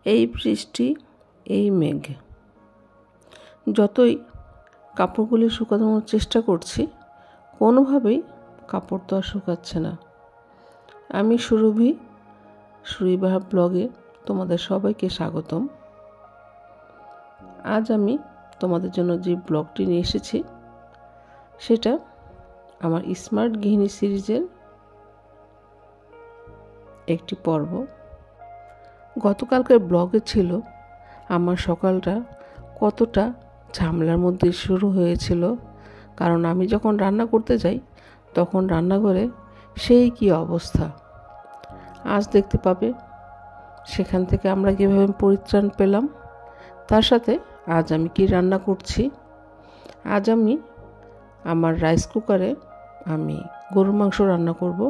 এই বৃষ্টি, এই মেঘ, যতই কাপড়গুলি শুকানোর চেষ্টা করছি কোনোভাবেই কাপড় তো আর শুকাচ্ছে না। আমি সুরভিবাহার ব্লগে তোমাদের সবাইকে স্বাগতম। আজ আমি তোমাদের জন্য যে ব্লগটি নিয়ে এসেছি সেটা আমার স্মার্ট গৃহিণী সিরিজের একটি পর্ব। গতকালকের ব্লগে ছিল আমার সকালটা কতটা ঝামেলার মধ্যে শুরু হয়েছিল, কারণ আমি যখন রান্না করতে যাই তখন রান্নাঘরে সেই কি অবস্থা। আজ দেখতে পাবে সেখান থেকে আমরা কীভাবে পরিত্রাণ পেলাম। তার সাথে আজ আমি কি রান্না করছি। আজ আমি আমার রাইস কুকারে আমি গরুর মাংস রান্না করব,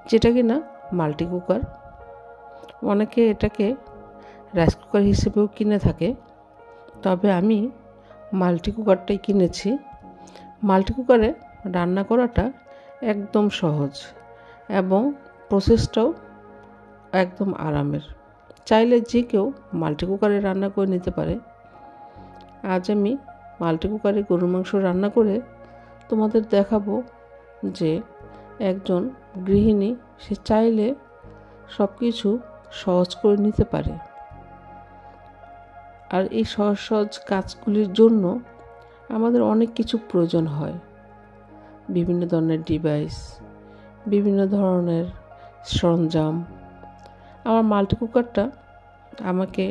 যেটা কিনা মাল্টি কুকার। অনেকে এটাকে রাইস কুকার হিসেবেও কিনে থাকে, তবে আমি মাল্টি কুকারটাই কিনেছি। মাল্টি কুকারে রান্না করাটা একদম সহজ এবং প্রসেসটাও একদম আরামের। চাইলে যে কেউ মাল্টি কুকারে রান্না করে নিতে পারে। আজ আমি মাল্টি কুকারে গরুর মাংস রান্না করে তোমাদের দেখাবো যে একজন গৃহিণী সে চাইলে সব কিছু সহজ করে নিতে পারে। আর এই সহজ সহজ কাজগুলির জন্য আমাদের অনেক কিছু প্রয়োজন হয়, বিভিন্ন ধরনের ডিভাইস, বিভিন্ন ধরনের সরঞ্জাম। আমার মাল্টি কুকারটা আমাকে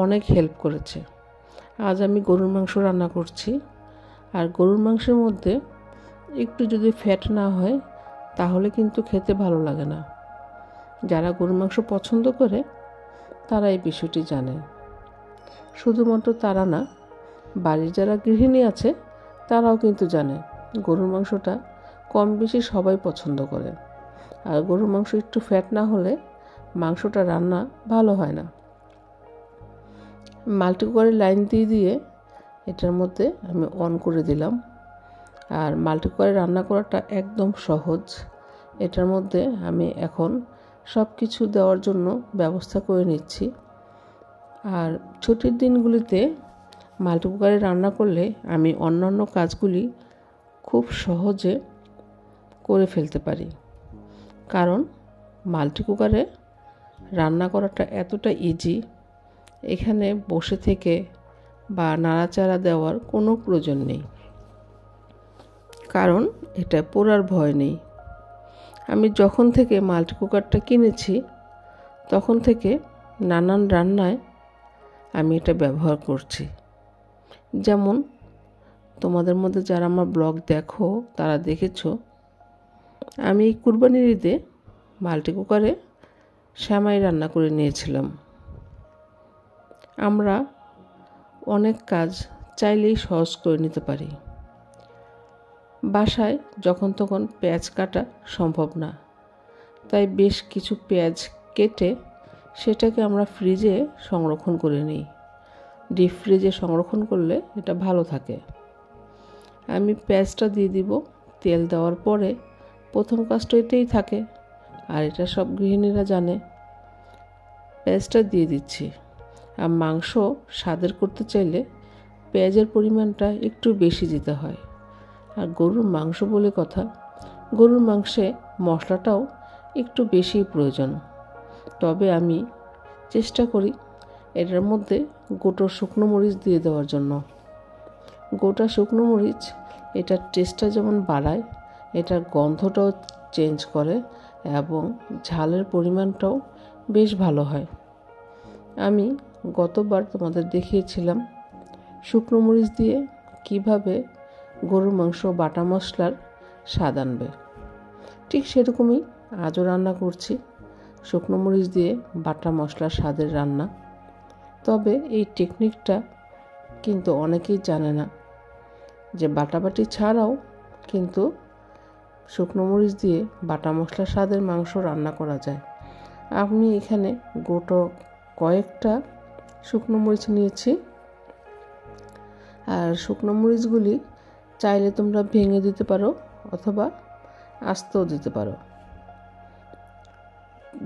অনেক হেল্প করেছে। আজ আমি গরুর মাংস রান্না করছি, আর গরুর মাংসের মধ্যে একটু যদি ফ্যাট না হয় তাহলে কিন্তু খেতে ভালো লাগে না। যারা গরুর মাংস পছন্দ করে তারা এই বিষয়টি জানে। শুধুমাত্র তারা না, বাড়ির যারা গৃহিণী আছে তারাও কিন্তু জানে গরুর মাংসটা কম বেশি সবাই পছন্দ করে। আর গরুর মাংস একটু ফ্যাট না হলে মাংসটা রান্না ভালো হয় না। মাল্টি কুকারে লাইন দিয়ে এটার মধ্যে আমি অন করে দিলাম। আর মাল্টি কুকারে রান্না করাটা একদম সহজ। এটার মধ্যে আমি এখন সব কিছু দেওয়ার জন্য ব্যবস্থা করে নিচ্ছি। আর ছুটির দিনগুলিতে মাল্টি কুকারে রান্না করলে আমি অন্যান্য কাজগুলি খুব সহজে করে ফেলতে পারি, কারণ মাল্টি কুকারে রান্না করাটা এতটা ইজি। এখানে বসে থেকে বা নাড়াচাড়া দেওয়ার কোনো প্রয়োজন নেই, কারণ এটা পোড়ার ভয় নেই। আমি যখন থেকে মাল্টি কুকারটা কিনেছি তখন থেকে নানান রান্নায় আমি এটা ব্যবহার করছি। যেমন তোমাদের মধ্যে যারা আমার ব্লগ দেখো তারা দেখেছো আমি কুরবানির ঈদে মাল্টি কুকারে সেমাই রান্না করে নিয়েছিলাম। আমরা অনেক কাজ চাইলেই সহজ করে নিতে পারি। বাসায় যখন তখন পেঁয়াজ কাটা সম্ভব না, তাই বেশ কিছু পেঁয়াজ কেটে সেটাকে আমরা ফ্রিজে সংরক্ষণ করে নিই। ডিপ ফ্রিজে সংরক্ষণ করলে এটা ভালো থাকে। আমি পেঁয়াজটা দিয়ে দিব। তেল দেওয়ার পরে প্রথম কাজটা এটাই থাকে, আর এটা সব গৃহিণীরা জানে। পেঁয়াজটা দিয়ে দিচ্ছি। আর মাংস স্বাদের করতে চাইলে পেঁয়াজের পরিমাণটা একটু বেশি দিতে হয়। আর গরুর মাংস বলে কথা, গরুর মাংসে মশলাটাও একটু বেশি প্রয়োজন। তবে আমি চেষ্টা করি এটার মধ্যে গোটা শুকনো মরিচ দিয়ে দেওয়ার জন্য। গোটা শুকনো মরিচ এটার টেস্টটা যেমন বাড়ায়, এটার গন্ধটাও চেঞ্জ করে এবং ঝালের পরিমাণটাও বেশ ভালো হয়। আমি গতবার তোমাদের দেখিয়েছিলাম শুকনো মরিচ দিয়ে কিভাবে গরুর মাংস বাটা মশলার স্বাদ আনবে। ঠিক সেরকমই আজও রান্না করছি, শুকনো মরিচ দিয়ে বাটা মশলার স্বাদের রান্না। তবে এই টেকনিকটা কিন্তু অনেকেই জানে না যে বাটাবাটি ছাড়াও কিন্তু শুকনো মরিচ দিয়ে বাটা মশলার স্বাদের মাংস রান্না করা যায়। আমি এখানে গোটা কয়েকটা শুকনো মরিচ নিয়েছি। আর শুকনো মরিচগুলি চাইলে তোমরা ভেঙে দিতে পারো অথবা আস্তেও দিতে পারো,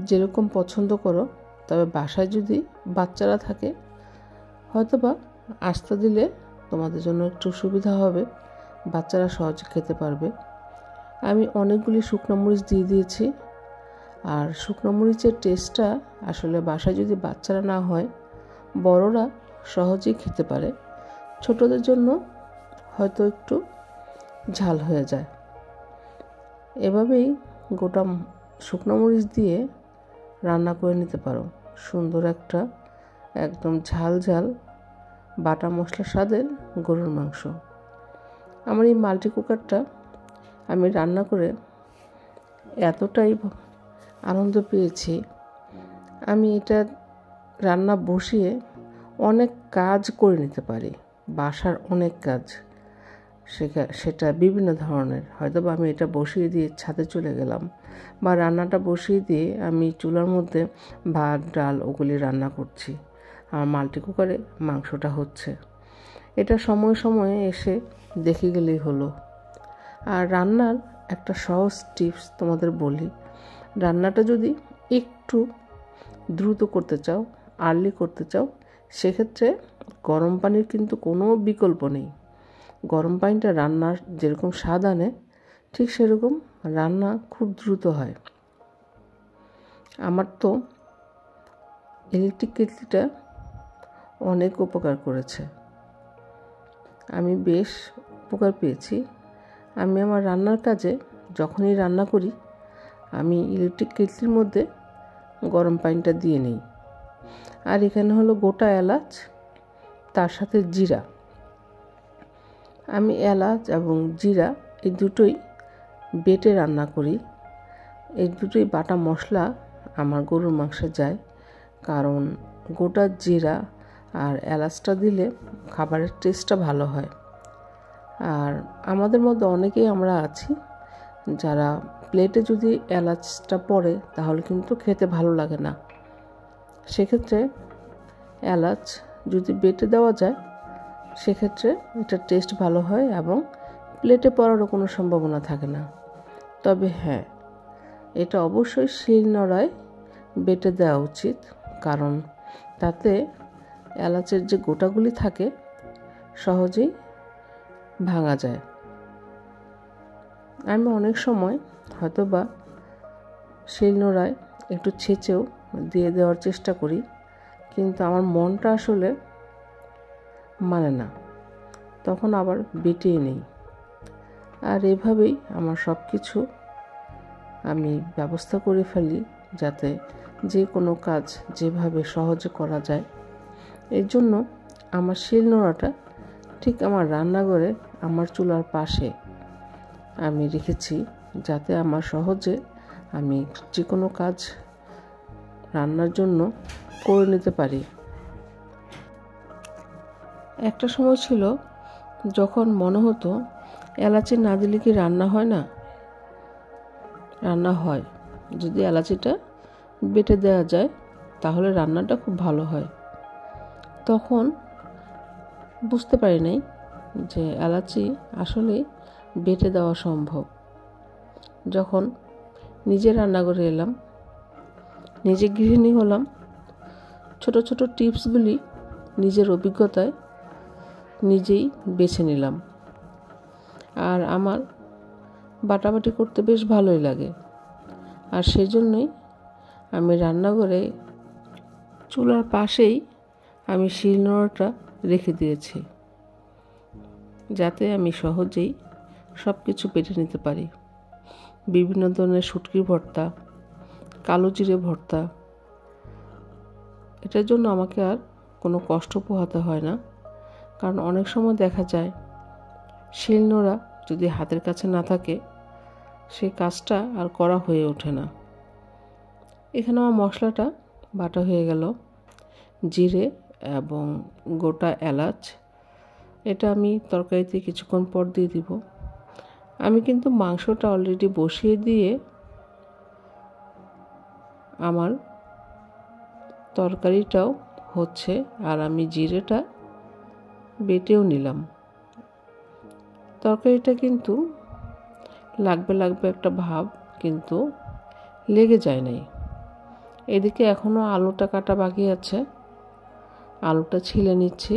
যেরকম পছন্দ করো তবে বাসায় যদি বাচ্চারা থাকে হয়তোবা আস্তে দিলে তোমাদের জন্য একটু সুবিধা হবে, বাচ্চারা সহজে খেতে পারবে। আমি অনেকগুলি শুকনো মরিচ দিয়ে দিয়েছি। আর শুকনো মরিচের টেস্টটা আসলে বাসায় যদি বাচ্চারা না হয় বড়রা সহজেই খেতে পারে, ছোটদের জন্য হয়তো একটু ঝাল হয়ে যায়। এভাবেই গোটা শুকনো মরিচ দিয়ে রান্না করে নিতে পারো সুন্দর একটা একদম ঝাল ঝাল বাটা মশলা স্বাদের গরুর মাংস। আমার এই মাল্টি কুকারটা আমি রান্না করে এতটাই আনন্দ পেয়েছি, আমি এটা রান্না বসিয়ে অনেক কাজ করে নিতে পারি, বাসার অনেক কাজ, সেটা বিভিন্ন ধরনের। হয়তো বা আমি এটা বসিয়ে দিয়ে ছাদে চলে গেলাম, বা রান্নাটা বসিয়ে দিয়ে আমি চুলার মধ্যে ভাত ডাল ওগুলি রান্না করছি, আর মাল্টি কুকারে মাংসটা হচ্ছে। এটা সময়ে সময়ে এসে দেখে গেলেই হলো। আর রান্নার একটা সহজ টিপস তোমাদের বলি, রান্নাটা যদি একটু দ্রুত করতে চাও, আর্লি করতে চাও, সেক্ষেত্রে গরম পানির কিন্তু কোনো বিকল্প নেই। গরম পানিটা রান্নার যেরকম স্বাদ আনে ঠিক সেরকম রান্না খুব দ্রুত হয়। আমার তো ইলেকট্রিক কেটলিটা অনেক উপকার করেছে, আমি বেশ উপকার পেয়েছি। আমি আমার রান্নার কাজে যখনই রান্না করি আমি ইলেকট্রিক কেটলির মধ্যে গরম পানিটা দিয়ে নিই। আর এখানে হলো গোটা এলাচ, তার সাথে জিরা। আমি এলাচ এবং জিরা এই দুটোই বেটে রান্না করি। এই দুটোই বাটা মশলা আমার গরুর মাংসে যায়, কারণ গোটা জিরা আর এলাচটা দিলে খাবারের টেস্টটা ভালো হয়। আর আমাদের মধ্যে অনেকেই আমরা আছি যারা প্লেটে যদি এলাচটা পড়ে তাহলে কিন্তু খেতে ভালো লাগে না। সেক্ষেত্রে এলাচ যদি বেটে দেওয়া যায় সেক্ষেত্রে এটার টেস্ট ভালো হয় এবং প্লেটে পড়ারও কোনো সম্ভাবনা থাকে না। তবে হ্যাঁ, এটা অবশ্যই শিলনোড়ায় বেটে দেওয়া উচিত, কারণ তাতে এলাচের যে গোটাগুলি থাকে সহজেই ভাঙা যায়। আমি অনেক সময় হয়তো বা শিলনোড়ায় একটু ছেঁচেও দিয়ে দেওয়ার চেষ্টা করি, কিন্তু আমার মনটা আসলে মানে না, তখন আবার বেটেই নেই। আর এভাবেই আমার সব কিছু আমি ব্যবস্থা করে ফেলি যাতে যে কোনো কাজ যেভাবে সহজে করা যায়। এর জন্য আমার শিলনোড়াটা ঠিক আমার রান্নাঘরে আমার চুলার পাশে আমি রেখেছি, যাতে আমার সহজে আমি যে কোনো কাজ রান্নার জন্য করে নিতে পারি। একটা সময় ছিল যখন মনে হতো এলাচি না দিলে কি রান্না হয় না? রান্না হয়, যদি এলাচিটা বেটে দেওয়া যায় তাহলে রান্নাটা খুব ভালো হয়। তখন বুঝতে পারি নাই যে এলাচি আসলে বেটে দেওয়া সম্ভব। যখন নিজে রান্নাঘরে এলাম, নিজে গৃহিণী হলাম, ছোট ছোট টিপসগুলি নিজের অভিজ্ঞতায় নিজেই বেছে নিলাম। আর আমার বাটাবাটি করতে বেশ ভালোই লাগে, আর সেজন্যই আমি রান্নাঘরে চুলার পাশেই আমি শিলনোড়াটা রেখে দিয়েছি, যাতে আমি সহজেই সব কিছু বেটে নিতে পারি। বিভিন্ন ধরনের শুটকির ভর্তা, কালো জিরে ভর্তা, এটার জন্য আমাকে আর কোনো কষ্ট পোহাতে হয় না। কারণ অনেক সময় দেখা যায় শিলনোড়া যদি হাতের কাছে না থাকে সেই কাজটা আর করা হয়ে ওঠে না। এখানে আমার মশলাটা বাটা হয়ে গেল, জিরে এবং গোটা এলাচ, এটা আমি তরকারিতে কিছুক্ষণ পর দিয়ে দিব। আমি কিন্তু মাংসটা অলরেডি বসিয়ে দিয়ে আমার তরকারিটাও হচ্ছে, আর আমি জিরেটা বেটেও নিলাম। তরকারিটা কিন্তু লাগবে একটা ভাব কিন্তু লেগে যায় নাই। এদিকে এখনও আলুটা কাটা বাকি আছে, আলুটা ছিলে নিচ্ছি।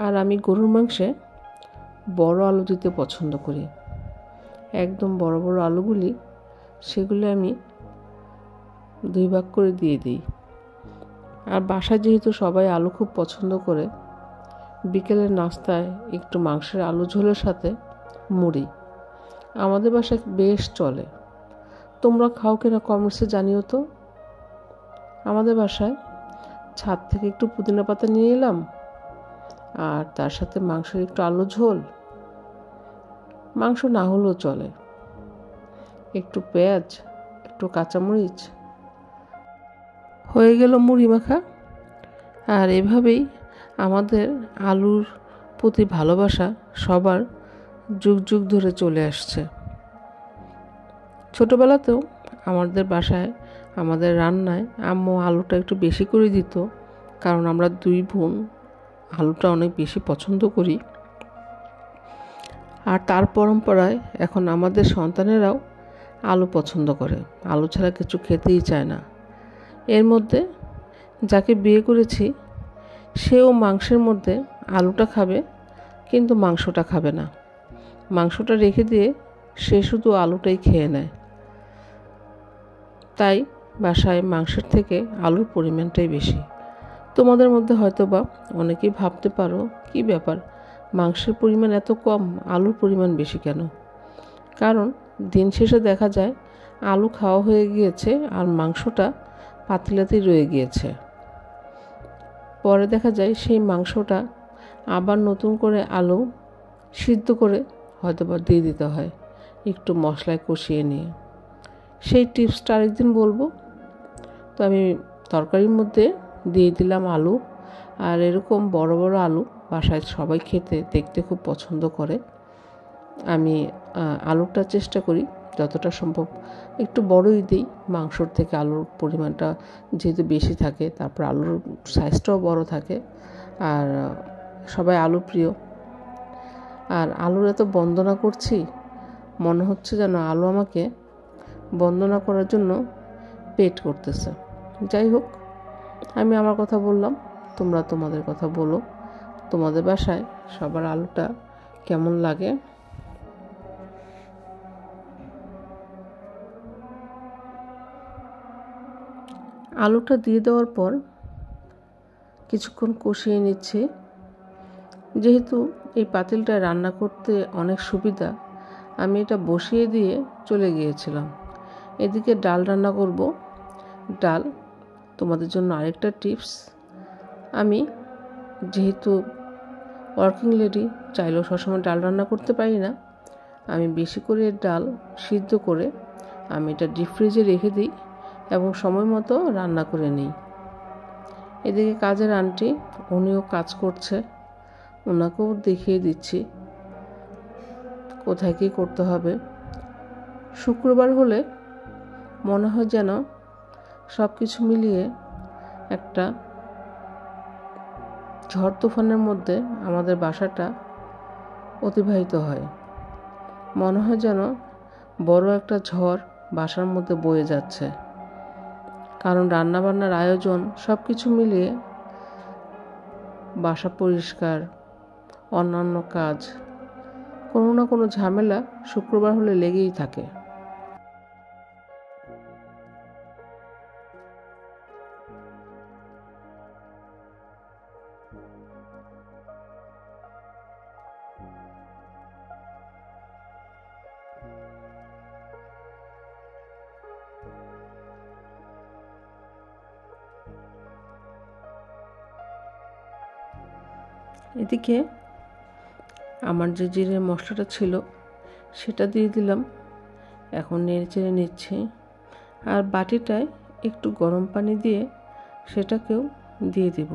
আর আমি গরুর মাংসে বড় আলু দিতে পছন্দ করি, একদম বড় বড় আলুগুলি, সেগুলি আমি 2 ভাগ করে দিয়ে দিই। আর বাসায় যেহেতু সবাই আলু খুব পছন্দ করে, বিকেলের নাস্তায় একটু মাংসের আলু ঝোলের সাথে মুড়ি আমাদের বাসায় বেশ চলে। তোমরা খাও কিনা কমেন্টসে জানিও তো। আমাদের বাসায় ছাদ থেকে একটু পুদিনা পাতা নিয়ে এলাম, আর তার সাথে মাংসের একটু আলু ঝোল, মাংস না হলেও চলে, একটু পেঁয়াজ, একটু কাঁচামরিচ, হয়ে গেল মুড়ি মাখা। আর এভাবেই আমাদের আলুর প্রতি ভালোবাসা সবার যুগ যুগ ধরে চলে আসছে। ছোটোবেলাতেও আমাদের বাসায় আমাদের রান্নায় আম্মু আলুটা একটু বেশি করে দিত, কারণ আমরা 2 বোন আলুটা অনেক বেশি পছন্দ করি। আর তার পরম্পরায় এখন আমাদের সন্তানেরাও আলু পছন্দ করে, আলু ছাড়া কিছু খেতেই চায় না। এর মধ্যে যাকে বিয়ে করেছি সেও মাংসের মধ্যে আলুটা খাবে, কিন্তু মাংসটা খাবে না। মাংসটা রেখে দিয়ে সে শুধু আলুটাই খেয়ে নেয়। তাই বাসায় মাংসের থেকে আলুর পরিমাণটাই বেশি। তোমাদের মধ্যে হয়তো বা অনেকেই ভাবতে পারো, কি ব্যাপার, মাংসের পরিমাণ এত কম, আলুর পরিমাণ বেশি কেন? কারণ দিন শেষে দেখা যায় আলু খাওয়া হয়ে গিয়েছে আর মাংসটা পাতিলাতেই রয়ে গিয়েছে। পরে দেখা যায় সেই মাংসটা আবার নতুন করে আলু সিদ্ধ করে হয়তো বা দিয়ে দিতে হয়, একটু মশলায় কষিয়ে নিয়ে। সেই টিপসটা আরেকদিন বলবো। তো আমি তরকারির মধ্যে দিয়ে দিলাম আলু, আর এরকম বড় বড় আলু বাসায় সবাই খেতে দেখতে খুব পছন্দ করে। আমি আলুটা চেষ্টা করি যতটা সম্ভব একটু বড়ই দিই, মাংসর থেকে আলুর পরিমাণটা যেহেতু বেশি থাকে, তারপর আলুর সাইজটাও বড় থাকে, আর সবাই আলু প্রিয়। আর আলুর এত বন্দনা করছি, মনে হচ্ছে যেন আলু আমাকে বন্দনা করার জন্য পেট করতেছে। যাই হোক, আমি আমার কথা বললাম, তোমরা তোমাদের কথা বলো। তোমাদের বাসায় সবার আলুটা কেমন লাগে? আলুটা দিয়ে দেওয়ার পর কিছুক্ষণ কষিয়ে নিচ্ছি। যেহেতু এই পাতিলটা রান্না করতে অনেক সুবিধা, আমি এটা বসিয়ে দিয়ে চলে গিয়েছিলাম। এদিকে ডাল রান্না করব। ডাল, তোমাদের জন্য আরেকটা টিপস, আমি যেহেতু ওয়ার্কিং লেডি, চাইলেও সবসময় ডাল রান্না করতে পারি না। আমি বেশি করে ডাল সিদ্ধ করে আমি এটা ডিপ ফ্রিজে রেখে দিই এবং সময় মতো রান্না করে নিই। এদিকে কাজের আন্টি, উনিও কাজ করছে, ওনাকেও দেখিয়ে দিচ্ছি কোথায় কী করতে হবে। শুক্রবার হলে মনে হয় যেন সব কিছু মিলিয়ে একটা ঝড় তুফানের মধ্যে আমাদের বাসাটা অতিবাহিত হয়। মনে হয় যেন বড় একটা ঝড় বাসার মধ্যে বয়ে যাচ্ছে, কারণ রান্নাবান্নার আয়োজন সব কিছু মিলিয়ে বাসা পরিষ্কার, অন্যান্য কাজ, কোনো না কোনো ঝামেলা শুক্রবার হলে লেগেই থাকে। এদিকে আমার যে জিরে মশলাটা ছিল সেটা দিয়ে দিলাম, এখন নেড়ে চেড়ে নিচ্ছি। আর বাটিটায় একটু গরম পানি দিয়ে সেটাকেও দিয়ে দিব।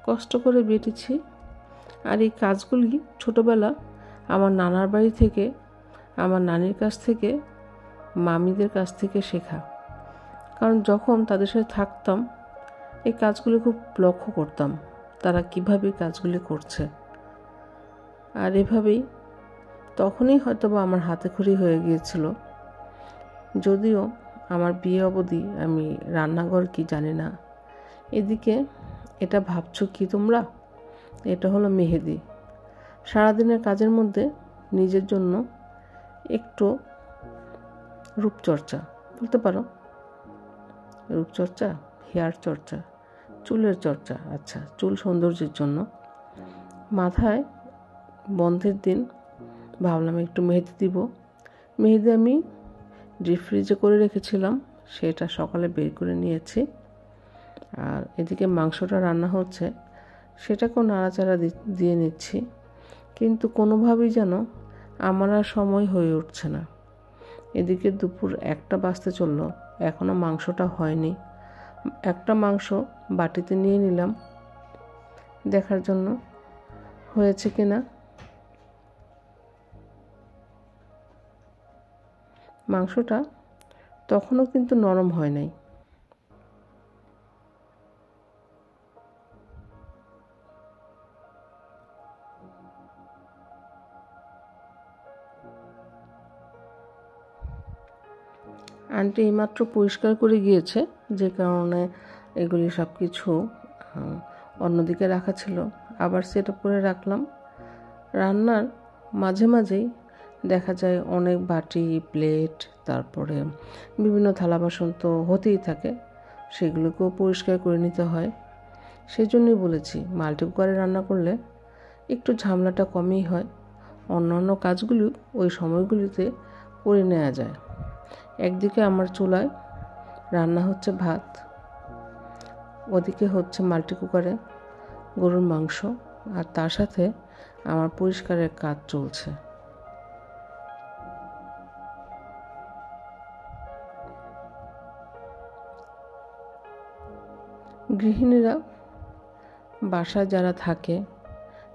কষ্ট করে বেটেছি। আর এই কাজগুলি ছোটোবেলা আমার নানার বাড়ি থেকে, আমার নানির কাছ থেকে, মামিদের কাছ থেকে শেখা। কারণ যখন তাদের সাথে থাকতাম এই কাজগুলি খুব লক্ষ্য করতাম, তারা কিভাবে কাজগুলি করছে। আর এভাবেই তখনই হয়তো বা আমার হাতে খড়ি হয়ে গিয়েছিল। যদিও আমার বিয়ে অবধি আমি রান্নাঘর কি জানি না। এদিকে এটা ভাবছো কি তোমরা? এটা হলো মেহেদি। সারাদিনের কাজের মধ্যে নিজের জন্য একটু রূপচর্চা বলতে পারো, রূপচর্চা, হেয়ার চর্চা, চুলের চর্চা। আচ্ছা, চুল সৌন্দর্যের জন্য মাথায় বন্ধের দিন ভাবলাম একটু মেহেদি দিব। মেহেদি আমি ডিপ ফ্রিজে করে রেখেছিলাম, সেটা সকালে বের করে নিয়েছি। আর এদিকে মাংসটা রান্না হচ্ছে, সেটাকেও নাড়াচাড়া দিয়ে নিচ্ছি, কিন্তু কোনোভাবেই যেন আমার আর সময় হয়ে উঠছে না। এদিকে দুপুর 1টা বাজতে চললো, এখনও মাংসটা হয়নি। একটা মাংস বাটিতে নিয়ে নিলাম দেখার জন্য হয়েছে কিনা। মাংসটা তখনও কিন্তু নরম হয় নাই। আন্টি এইমাত্র পরিষ্কার করে গিয়েছে, যে কারণে এগুলি সব কিছু অন্যদিকে রাখা ছিল, আবার সেট আপ করে রাখলাম। রান্নার মাঝে মাঝেই দেখা যায় অনেক বাটি, প্লেট, তারপরে বিভিন্ন থালা বাসন তো হতেই থাকে, সেগুলোকেও পরিষ্কার করে নিতে হয়। সেই জন্যই বলেছি মাল্টি কুকারে রান্না করলে একটু ঝামেলাটা কমই হয়, অন্যান্য কাজগুলি ওই সময়গুলিতে করে নেওয়া যায়। একদিকে আমার চুলায় রান্না হচ্ছে ভাত, ওদিকে হচ্ছে মাল্টি কুকারে গরুর মাংস, আর তার সাথে আমার পরিষ্কারের কাজ চলছে। গৃহিণীরা বাসায় যারা থাকে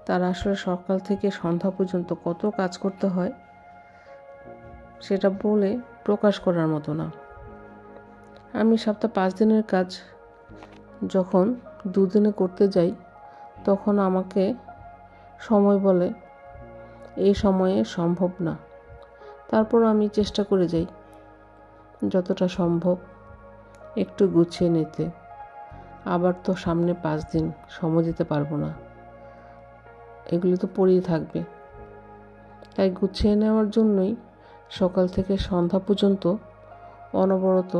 তারা আসলে সকাল থেকে সন্ধ্যা পর্যন্ত কত কাজ করতে হয় সেটা বলে প্রকাশ করার মতো না। আমি সপ্তাহে 5 দিনের কাজ যখন 2 দিনে করতে যাই, তখন আমাকে সময় বলে এই সময়ে সম্ভব না। তারপর আমি চেষ্টা করে যাই যতটা সম্ভব একটু গুছিয়ে নিতে। আবার তো সামনে 5 দিন সময় দিতে পারবো না, এগুলি তো পড়েই থাকবে। তাই গুছিয়ে নেওয়ার জন্যই সকাল থেকে সন্ধ্যা পর্যন্ত অনবরত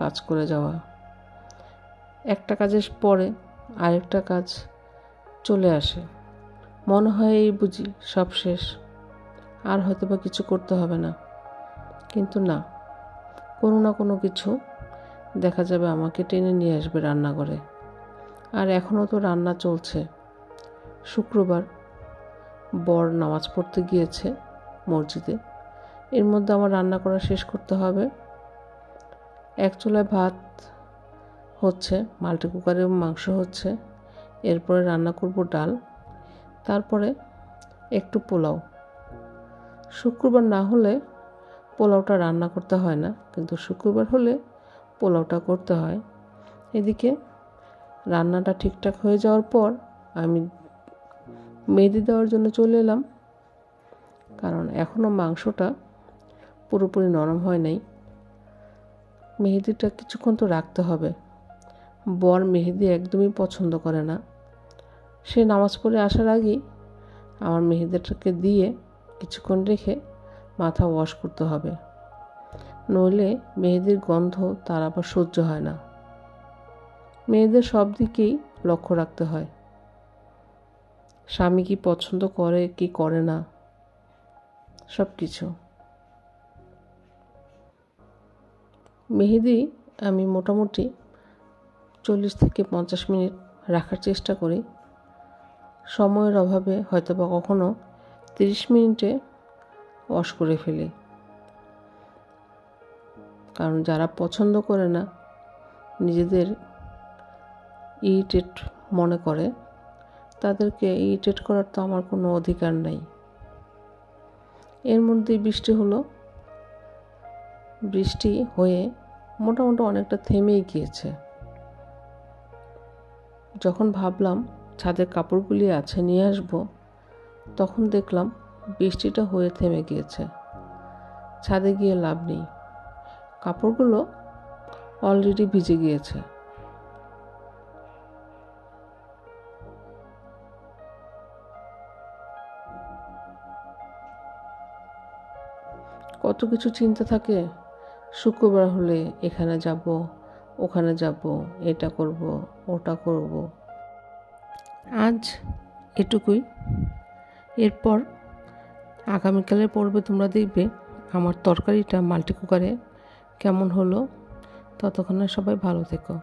কাজ করে যাওয়া। একটা কাজের পরে আরেকটা কাজ চলে আসে, মনে হয় এই বুঝি সব শেষ, আর হয়তো বা কিছু করতে হবে না। কিন্তু না, কোনো না কোনো কিছু দেখা যাবে আমাকে টেনে নিয়ে আসবে রান্নাঘরে। আর এখনও তো রান্না চলছে। শুক্রবার বর নামাজ পড়তে গিয়েছে মসজিদে, এর মধ্যে আমার রান্না করা শেষ করতে হবে। এক চুলায় ভাত হচ্ছে, মাল্টি কুকারে মাংস হচ্ছে, এরপরে রান্না করব ডাল, তারপরে একটু পোলাও। শুক্রবার না হলে পোলাওটা রান্না করতে হয় না, কিন্তু শুক্রবার হলে পোলাওটা করতে হয়। এদিকে রান্নাটা ঠিকঠাক হয়ে যাওয়ার পর আমি মেহেদি দেওয়ার জন্য চলে এলাম, কারণ এখনও মাংসটা পুরোপুরি নরম হয় নাই। মেহেদিটা কিছুক্ষণ তো রাখতে হবে। বর মেহেদি একদমই পছন্দ করে না, সে নামাজ পড়ে আসার আগেই আমার মেহেদিটাকে দিয়ে কিছুক্ষণ রেখে মাথা ওয়াশ করতে হবে, নইলে মেহেদির গন্ধ তার আবার সহ্য হয় না। মেয়েদের সব দিকেই লক্ষ্য রাখতে হয়, স্বামী কি পছন্দ করে কি করে না, সব কিছু। মেহেদি আমি মোটামুটি 40 থেকে 50 মিনিট রাখার চেষ্টা করি। সময়ের অভাবে হয়তো বা কখনো 30 মিনিটে ওয়াশ করে ফেলি, কারণ যারা পছন্দ করে না, নিজেদের ইরিটেট মনে করে, তাদেরকে ইরিটেট করার তো আমার কোনো অধিকার নাই। এর মধ্যে বৃষ্টি হলো, বৃষ্টি হয়ে মোটামুটি অনেকটা থেমেই গিয়েছে। যখন ভাবলাম ছাদের কাপড়গুলি আছে নিয়ে আসবো, তখন দেখলাম বৃষ্টিটা হয়ে থেমে গিয়েছে। ছাদে গিয়ে লাভ নেই, কাপড়গুলো অলরেডি ভিজে গিয়েছে। কত কিছু চিন্তা থাকে, শুক্রবার হলে এখানে যাব, ওখানে যাব, এটা করব, ওটা করব। আজ এটুকুই। এরপর আগামীকালের পর্বে তোমরা দেখবে আমার তরকারিটা মাল্টি কুকারে কেমন হলো। ততক্ষণে সবাই ভালো থেকো।